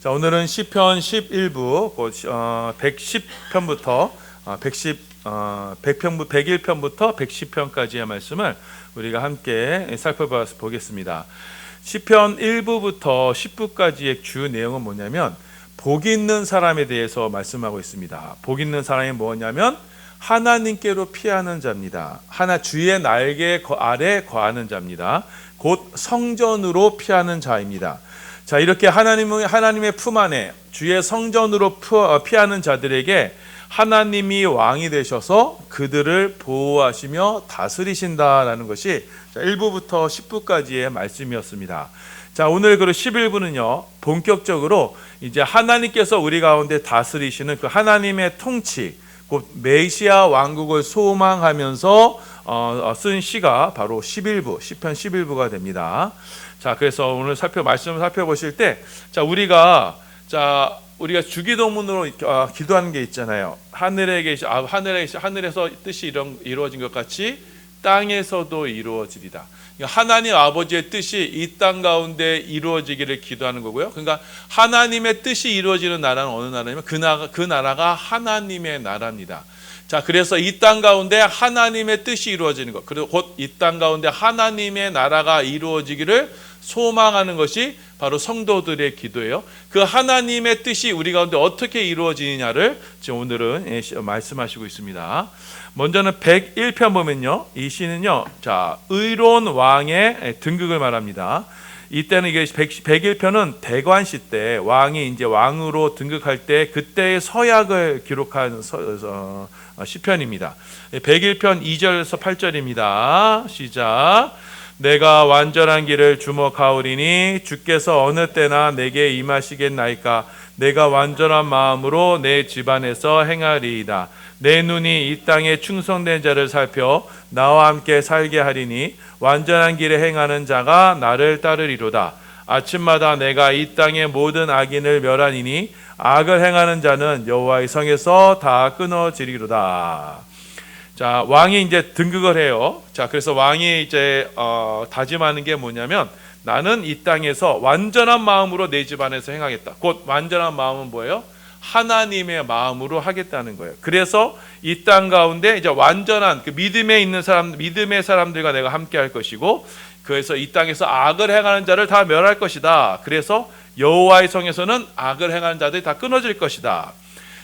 자, 오늘은 시편 11부 110편부터 101편부터 110편까지의 말씀을 우리가 함께 살펴보겠습니다. 시편 1부부터 10부까지의 주 내용은 뭐냐면 복 있는 사람에 대해서 말씀하고 있습니다. 복 있는 사람이 뭐냐면 하나님께로 피하는 자입니다. 주의 날개 아래 거하는 자입니다. 곧 성전으로 피하는 자입니다. 자, 이렇게 하나님의 품 안에 주의 성전으로 피하는 자들에게 하나님이 왕이 되셔서 그들을 보호하시며 다스리신다라는 것이 1부부터 10부까지의 말씀이었습니다. 자, 오늘 그 11부는요, 본격적으로 이제 하나님께서 우리 가운데 다스리시는 그 하나님의 통치, 곧 메시아 왕국을 소망하면서 쓴 시가 바로 11부, 시편 11부가 됩니다. 자, 그래서 오늘 말씀을 살펴보실 때, 우리가 주기도문으로 기도하는 게 있잖아요. 하늘에서 뜻이 이루어진 것 같이 땅에서도 이루어지리다. 하나님 아버지의 뜻이 이 땅 가운데 이루어지기를 기도하는 거고요. 그러니까 하나님의 뜻이 이루어지는 나라는 어느 나라냐면 그 나라가 하나님의 나라입니다. 자, 그래서 이 땅 가운데 하나님의 뜻이 이루어지는 것, 그리고 곧 이 땅 가운데 하나님의 나라가 이루어지기를 소망하는 것이 바로 성도들의 기도예요. 그 하나님의 뜻이 우리 가운데 어떻게 이루어지느냐를 지금 오늘은 말씀하시고 있습니다. 먼저는 101편 보면요, 이 시는요, 자, 의로운 왕의 등극을 말합니다. 이때는 이게 101편은 대관시 때 왕이 이제 왕으로 등극할 때 그때의 서약을 기록한 시편입니다. 101편 2절에서 8절입니다. 시작. 내가 완전한 길을 주목하오리니 주께서 어느 때나 내게 임하시겠나이까. 내가 완전한 마음으로 내 집안에서 행하리이다. 내 눈이 이 땅에 충성된 자를 살펴 나와 함께 살게 하리니 완전한 길에 행하는 자가 나를 따르리로다. 아침마다 내가 이 땅의 모든 악인을 멸하니니 악을 행하는 자는 여호와의 성에서 다 끊어지리로다. 자, 왕이 이제 등극을 해요. 자, 그래서 왕이 이제 다짐하는 게 뭐냐면 나는 이 땅에서 완전한 마음으로 내 집안에서 행하겠다. 곧 완전한 마음은 뭐예요? 하나님의 마음으로 하겠다는 거예요. 그래서 이 땅 가운데 이제 완전한 그 믿음의 사람들과 내가 함께 할 것이고, 그래서 이 땅에서 악을 행하는 자를 다 멸할 것이다. 그래서 여호와의 성에서는 악을 행하는 자들이 다 끊어질 것이다.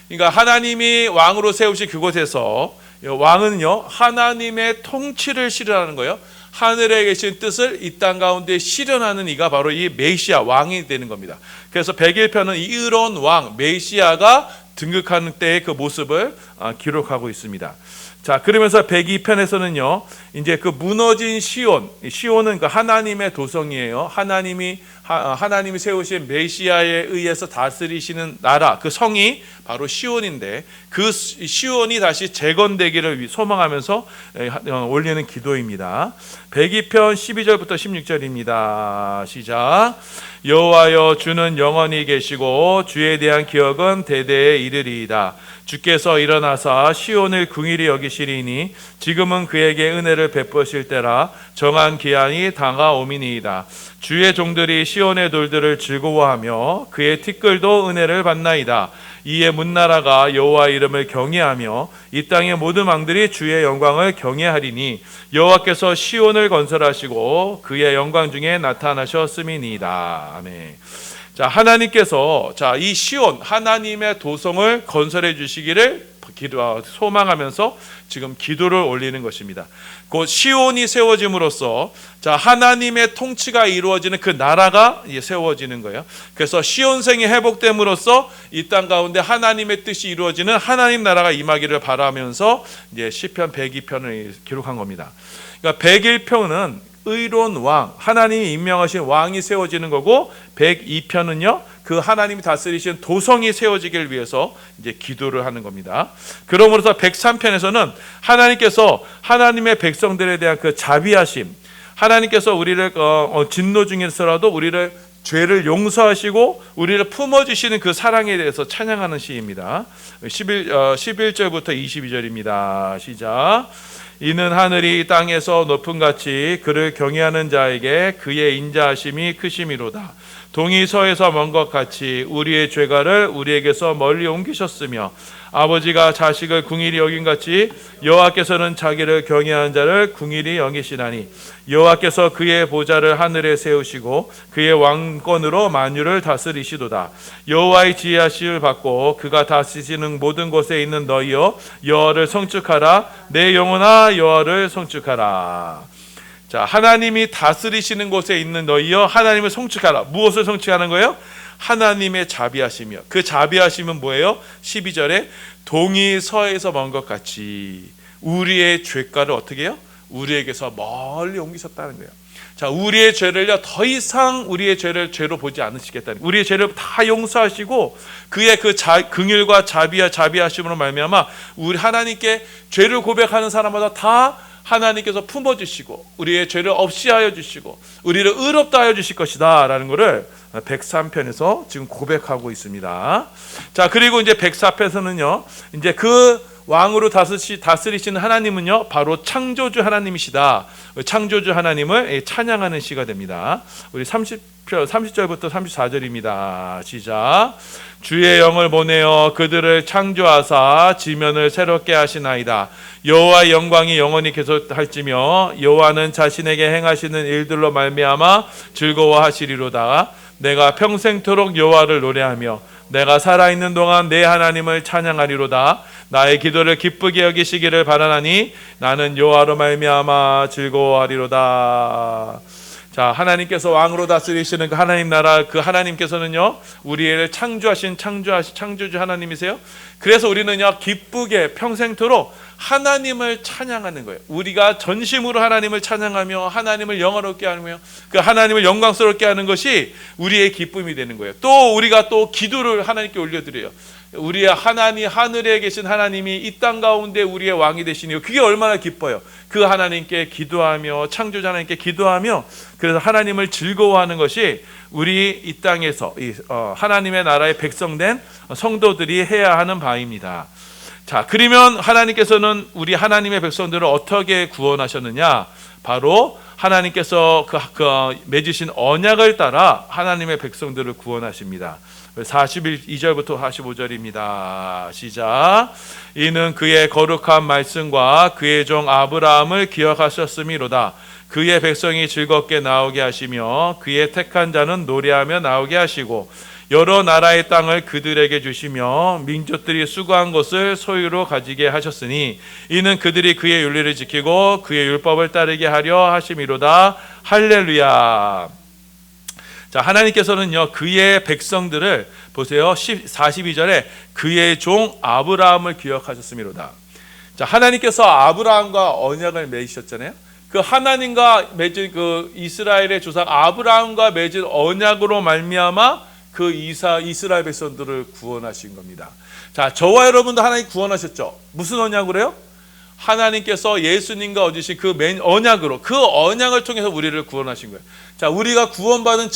그러니까 하나님이 왕으로 세우신 그곳에서 왕은요, 하나님의 통치를 실현하는 거예요. 하늘에 계신 뜻을 이 땅 가운데 실현하는 이가 바로 이 메시아 왕이 되는 겁니다. 그래서 101편은 이 의로운 왕 메시아가 등극하는 때의 그 모습을 기록하고 있습니다. 자, 그러면서 102편에서는요, 이제 그 무너진 시온은 그 하나님의 도성이에요. 하나님이 세우신 메시아에 의해서 다스리시는 나라, 그 성이 바로 시온인데, 그 시온이 다시 재건되기를 소망하면서 올리는 기도입니다. 102편 12절부터 16절입니다. 시작. 여호와여, 주는 영원히 계시고 주에 대한 기억은 대대에 이르리이다. 주께서 일어나사 시온을 긍휼히 여기시리니 지금은 그에게 은혜를 베푸실 때라. 정한 기한이 다가오미니이다. 주의 종들이 시온의 돌들을 즐거워하며 그의 티끌도 은혜를 받나이다. 이에 문나라가 여호와 이름을 경외하며 이 땅의 모든 왕들이 주의 영광을 경외하리니 여호와께서 시온을 건설하시고 그의 영광 중에 나타나셨음이니이다. 아멘. 자, 하나님께서 이 시온 하나님의 도성을 건설해 주시기를 소망하면서 지금 기도를 올리는 것입니다. 곧 시온이 세워짐으로써 하나님의 통치가 이루어지는 그 나라가 세워지는 거예요. 그래서 시온성이 회복됨으로써 이 땅 가운데 하나님의 뜻이 이루어지는 하나님 나라가 임하기를 바라면서 이제 시편 102편을 기록한 겁니다. 그러니까 101편은 의로운 왕, 하나님이 임명하신 왕이 세워지는 거고, 102편은요, 그 하나님이 다스리신 도성이 세워지기를 위해서 이제 기도를 하는 겁니다. 그러므로서 103편에서는 하나님께서 하나님의 백성들에 대한 그 자비하심, 하나님께서 우리를 진노 중에서라도 우리를 죄를 용서하시고 우리를 품어주시는 그 사랑에 대해서 찬양하는 시입니다. 11절부터 22절입니다. 시작. 이는 하늘이 땅에서 높음같이 그를 경외하는 자에게 그의 인자하심이 크심이로다. 동이 서에서 먼 것 같이 우리의 죄가를 우리에게서 멀리 옮기셨으며 아버지가 자식을 궁일이 여김같이 여호와께서는 자기를 경외하는 자를 궁일이 여기시나니 여호와께서 그의 보좌를 하늘에 세우시고 그의 왕권으로 만유를 다스리시도다. 여호와의 지혜하심을 받고 그가 다스리시는 모든 곳에 있는 너희여 여호와를 성축하라. 내 영혼아 여호와를 성축하라. 자, 하나님이 다스리시는 곳에 있는 너희여 하나님을 성축하라. 무엇을 성축하는 거예요? 하나님의 자비하심이요. 그 자비하심은 뭐예요? 12절에 동이 서에서 먼 것 같이 우리의 죄가를 어떻게 해요? 우리에게서 멀리 옮기셨다는 거예요. 자, 우리의 죄를요 더 이상 우리의 죄를 죄로 보지 않으시겠다는, 우리의 죄를 다 용서하시고 그의 그 긍휼과 자비하심으로 말미암아 우리 하나님께 죄를 고백하는 사람마다 다 하나님께서 품어주시고 우리의 죄를 없이 하여 주시고 우리를 의롭다 하여 주실 것이다 라는 것을 103편에서 지금 고백하고 있습니다. 자, 그리고 이제 104편에서는요 이제 그 왕으로 다스리시는 하나님은요 바로 창조주 하나님이시다. 창조주 하나님을 찬양하는 시가 됩니다. 우리 30절부터 34절입니다. 시작. 주의 영을 보내어 그들을 창조하사 지면을 새롭게 하시나이다. 여호와의 영광이 영원히 계속할지며 여호와는 자신에게 행하시는 일들로 말미암아 즐거워하시리로다. 내가 평생토록 여호와를 노래하며 내가 살아있는 동안 내 하나님을 찬양하리로다. 나의 기도를 기쁘게 여기시기를 바라나니 나는 여호와로 말미암아 즐거워하리로다. 자, 하나님께서 왕으로 다스리시는 그 하나님 나라, 그 하나님께서는요 우리를 창조하신 창조주 하나님이세요. 그래서 우리는요 기쁘게 평생토록 하나님을 찬양하는 거예요. 우리가 전심으로 하나님을 찬양하며 하나님을 영화롭게 하며 그 하나님을 영광스럽게 하는 것이 우리의 기쁨이 되는 거예요. 또 우리가 또 기도를 하나님께 올려드려요. 우리의 하나님, 하늘에 계신 하나님이 이 땅 가운데 우리의 왕이 되시니 그게 얼마나 기뻐요. 그 하나님께 기도하며 창조자 하나님께 기도하며 그래서 하나님을 즐거워하는 것이 우리 이 땅에서 하나님의 나라의 백성된 성도들이 해야 하는 바입니다. 자, 그러면 하나님께서는 우리 하나님의 백성들을 어떻게 구원하셨느냐? 바로 하나님께서 그 맺으신 언약을 따라 하나님의 백성들을 구원하십니다. 42절부터 45절입니다. 시작. 이는 그의 거룩한 말씀과 그의 종 아브라함을 기억하셨음이로다. 그의 백성이 즐겁게 나오게 하시며 그의 택한 자는 노래하며 나오게 하시고 여러 나라의 땅을 그들에게 주시며 민족들이 수고한 것을 소유로 가지게 하셨으니 이는 그들이 그의 윤리를 지키고 그의 율법을 따르게 하려 하심이로다. 할렐루야. 자, 하나님께서는요 그의 백성들을 보세요. 42절에 그의 종 아브라함을 기억하셨음이로다. 자, 하나님께서 아브라함과 언약을 맺으셨잖아요. 그 하나님과 맺은 그 이스라엘의 조상 아브라함과 맺은 언약으로 말미암아 그 이스라엘 백성들을 구원하신 겁니다. 자, 저와 여러분도 하나님 구원하셨죠. 무슨 언약으로 해요? 하나님께서 예수님과 얻으신 그 언약으로, 그 언약을 통해서 우리를 구원하신 거예요. 자, 우리가 구원받은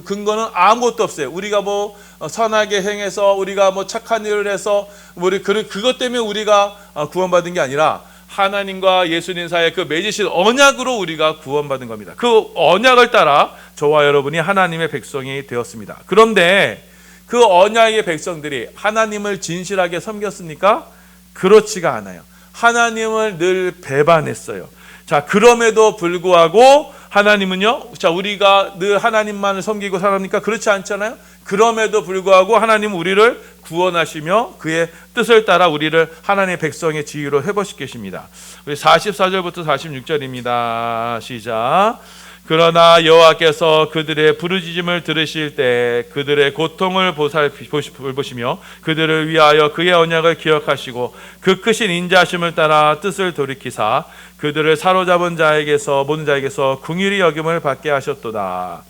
근거는 아무것도 없어요. 우리가 뭐 선하게 행해서, 우리가 뭐 착한 일을 해서, 그것 때문에 우리가 구원받은 게 아니라 하나님과 예수님 사이에 그 맺으신 언약으로 우리가 구원받은 겁니다. 그 언약을 따라 저와 여러분이 하나님의 백성이 되었습니다. 그런데 그 언약의 백성들이 하나님을 진실하게 섬겼습니까? 그렇지가 않아요. 하나님을 늘 배반했어요. 자, 그럼에도 불구하고 하나님은요, 자, 우리가 늘 하나님만을 섬기고 살합니까? 그렇지 않잖아요. 그럼에도 불구하고 하나님은 우리를 구원하시며 그의 뜻을 따라 우리를 하나님의 백성의 지위로 회복시키십니다. 우리 44절부터 46절입니다. 시작. 그러나 여호와께서 그들의 부르짖음을 들으실 때 그들의 고통을 보시며 그들을 위하여 그의 언약을 기억하시고 그 크신 인자하심을 따라 뜻을 돌이키사 그들을 사로잡은 자에게서 모든 자에게서 긍휼히 여김을 받게 하셨도다.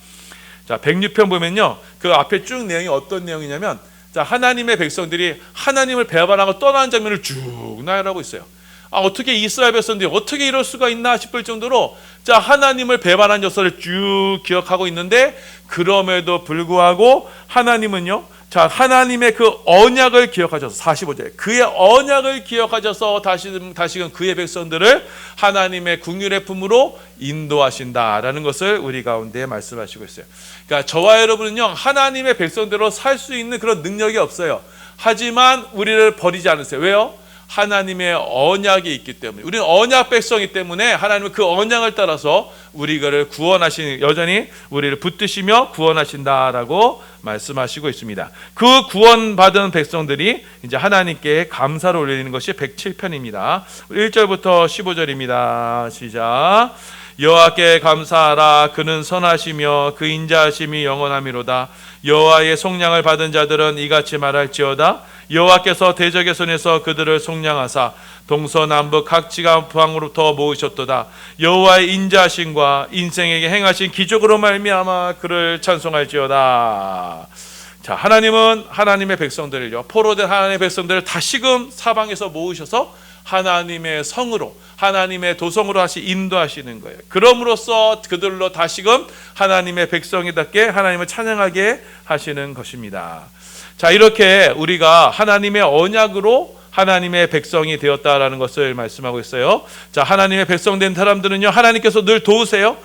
자, 106편 보면요, 그 앞에 쭉 내용이 어떤 내용이냐면, 자, 하나님의 백성들이 하나님을 배반하고 떠나는 장면을 쭉 나열하고 있어요. 어떻게 이스라엘 백성들이 어떻게 이럴 수가 있나 싶을 정도로, 자, 하나님을 배반한 역사를 쭉 기억하고 있는데, 그럼에도 불구하고 하나님은요, 자, 하나님의 그 언약을 기억하셔서 45절에 그의 언약을 기억하셔서 다시금 그의 백성들을 하나님의 긍휼의 품으로 인도하신다라는 것을 우리 가운데 말씀하시고 있어요. 그러니까 저와 여러분은요, 하나님의 백성대로 살 수 있는 그런 능력이 없어요. 하지만 우리를 버리지 않으세요. 왜요? 하나님의 언약이 있기 때문에. 우리는 언약 백성이기 때문에 하나님은 그 언약을 따라서 우리를 구원하시는, 여전히 우리를 붙드시며 구원하신다라고 말씀하시고 있습니다. 그 구원받은 백성들이 이제 하나님께 감사를 올리는 것이 107편입니다. 1절부터 15절입니다. 시작. 여호와께 감사하라. 그는 선하시며 그 인자하심이 영원하미로다. 여호와의 속량을 받은 자들은 이같이 말할지어다. 여호와께서 대적의 손에서 그들을 속량하사 동서남북 각 지방으로부터 모으셨도다. 여호와의 인자하심과 인생에게 행하신 기적으로 말미암아 그를 찬송할지어다. 자, 하나님은 하나님의 백성들을요, 포로된 하나님의 백성들을 다시금 사방에서 모으셔서 하나님의 성으로, 하나님의 도성으로 인도하시는 거예요. 그럼으로써 그들로 다시금 하나님의 백성이답게 하나님을 찬양하게 하시는 것입니다. 자, 이렇게 우리가 하나님의 언약으로 하나님의 백성이 되었다라는 것을 말씀하고 있어요. 자, 하나님의 백성된 사람들은요, 하나님께서 늘 도우세요.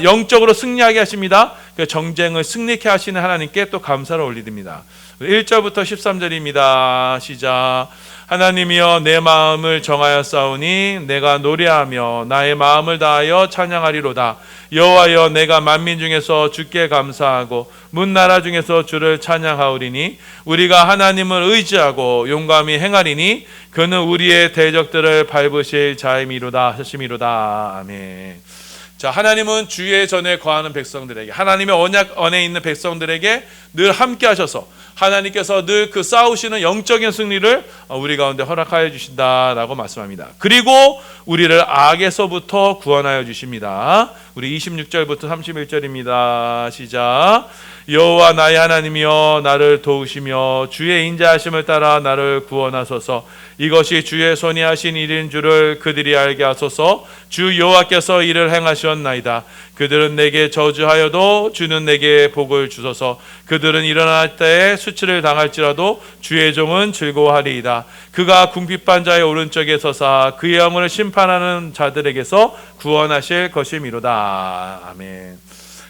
영적으로 승리하게 하십니다. 그 정쟁을 승리케 하시는 하나님께 또 감사를 올리듭니다. 1절부터 13절입니다. 시작. 하나님이여 내 마음을 정하였사오니 내가 노래하며 나의 마음을 다하여 찬양하리로다. 여호와여 내가 만민 중에서 주께 감사하고 문나라 중에서 주를 찬양하오리니 우리가 하나님을 의지하고 용감히 행하리니 그는 우리의 대적들을 밟으실 자임이로다 하심이로다. 아멘. 자, 하나님은 주의 전에 거하는 백성들에게, 하나님의 언약 안에 있는 백성들에게 늘 함께 하셔서 하나님께서 늘 그 싸우시는 영적인 승리를 우리 가운데 허락하여 주신다라고 말씀합니다. 그리고 우리를 악에서부터 구원하여 주십니다. 우리 26절부터 31절입니다. 시작. 여호와 나의 하나님이여 나를 도우시며 주의 인자하심을 따라 나를 구원하소서. 이것이 주의 손이 하신 일인 줄을 그들이 알게 하소서. 주 여호와께서 이를 행하셨나이다. 그들은 내게 저주하여도 주는 내게 복을 주소서. 그들은 일어날 때에 수치를 당할지라도 주의 종은 즐거워하리이다. 그가 궁핍한 자의 오른쪽에 서사 그의 영혼을 심판하는 자들에게서 구원하실 것이미로다. 아멘.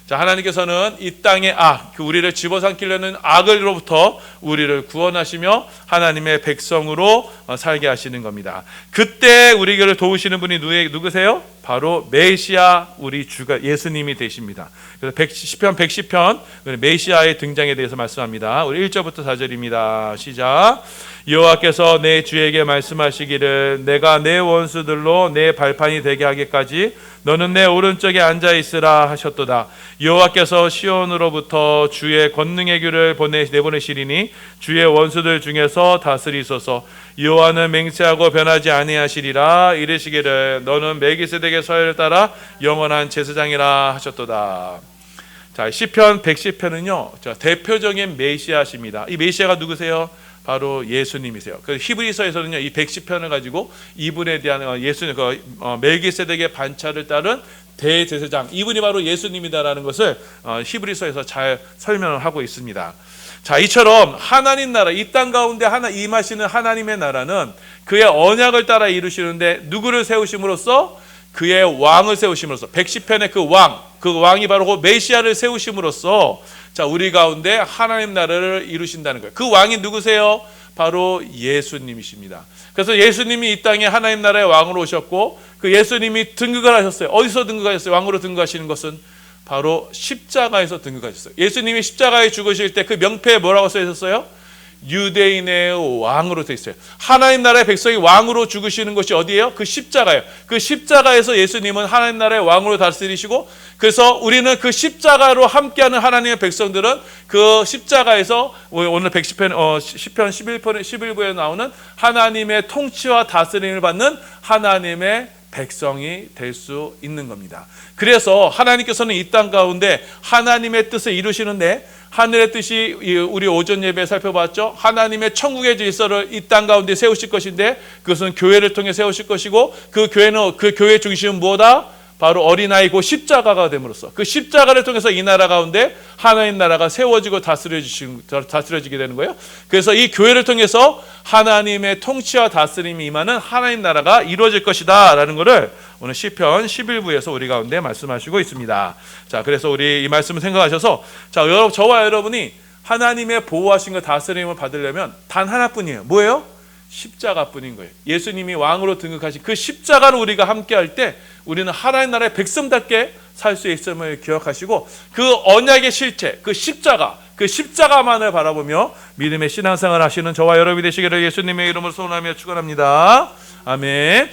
자, 하나님께서는 이 땅의 우리를 집어삼키려는 악으로부터 우리를 구원하시며 하나님의 백성으로 살게 하시는 겁니다. 그때 우리를 도우시는 분이 누구세요? 바로 메시아, 우리 주가 예수님이 되십니다. 그래서 시편 110편 메시아의 등장에 대해서 말씀합니다. 우리 1절부터 4절입니다. 시작. 여호와께서 내 주에게 말씀하시기를 내가 내 원수들로 내 발판이 되게 하기까지 너는 내 오른쪽에 앉아 있으라 하셨도다. 여호와께서 시온으로부터 주의 권능의 규를 내보내시리니 주의 원수들 중에서 다스리소서. 여호와는 맹세하고 변하지 아니하시리라. 이르시기를 너는 멜기세덱의 서열을 따라 영원한 제사장이라 하셨도다. 자, 시편 110편은요 대표적인 메시아십니다. 이 메시아가 누구세요? 바로 예수님이세요. 그 히브리서에서는요 이 110편을 가지고 이분에 대한 예수님 멜기세덱의 반차를 따른 대제사장, 이분이 바로 예수님이다라는 것을 히브리서에서 잘 설명을 하고 있습니다. 자, 이처럼 하나님 나라, 이 땅 가운데 임하시는 하나님의 나라는 그의 언약을 따라 이루시는데 누구를 세우심으로써? 그의 왕을 세우심으로써, 110편의 그 왕이 바로 그 메시아를 세우심으로써 자, 우리 가운데 하나님 나라를 이루신다는 거예요. 그 왕이 누구세요? 바로 예수님이십니다. 그래서 예수님이 이 땅에 하나님 나라의 왕으로 오셨고 그 예수님이 등극을 하셨어요. 어디서 등극하셨어요? 왕으로 등극하시는 것은 바로 십자가에서 등극하셨어요. 예수님이 십자가에 죽으실 때 그 명패에 뭐라고 써 있었어요? 유대인의 왕으로 되어 있어요. 하나님 나라의 백성이 왕으로 죽으시는 것이 어디예요? 그 십자가예요. 그 십자가에서 예수님은 하나님 나라의 왕으로 다스리시고, 그래서 우리는 그 십자가로 함께하는 하나님의 백성들은 그 십자가에서 오늘 110편 10편 11부에 나오는 하나님의 통치와 다스림을 받는 하나님의 백성이 될 수 있는 겁니다. 그래서 하나님께서는 이 땅 가운데 하나님의 뜻을 이루시는데, 하늘의 뜻이 우리 오전 예배에 살펴봤죠. 하나님의 천국의 질서를 이 땅 가운데 세우실 것인데 그것은 교회를 통해 세우실 것이고, 그 교회의 중심은 무엇이다? 바로 어린아이 그 십자가가 됨으로써 그 십자가를 통해서 이 나라 가운데 하나님 나라가 세워지고 다스려지게 되는 거예요. 그래서 이 교회를 통해서 하나님의 통치와 다스림이 임하는 하나님 나라가 이루어질 것이다 라는 것을 오늘 시편 11부에서 우리 가운데 말씀하시고 있습니다. 자, 그래서 우리 이 말씀을 생각하셔서 자, 저와 여러분이 하나님의 보호하심과 다스림을 받으려면 단 하나뿐이에요. 뭐예요? 십자가뿐인 거예요. 예수님이 왕으로 등극하신 그 십자가를 우리가 함께할 때 우리는 하나님 나라의 백성답게 살 수 있음을 기억하시고 그 언약의 실체, 그 십자가만을 바라보며 믿음의 신앙생활 하시는 저와 여러분이 되시기를 예수님의 이름으로 소원하며 축원합니다. 아멘.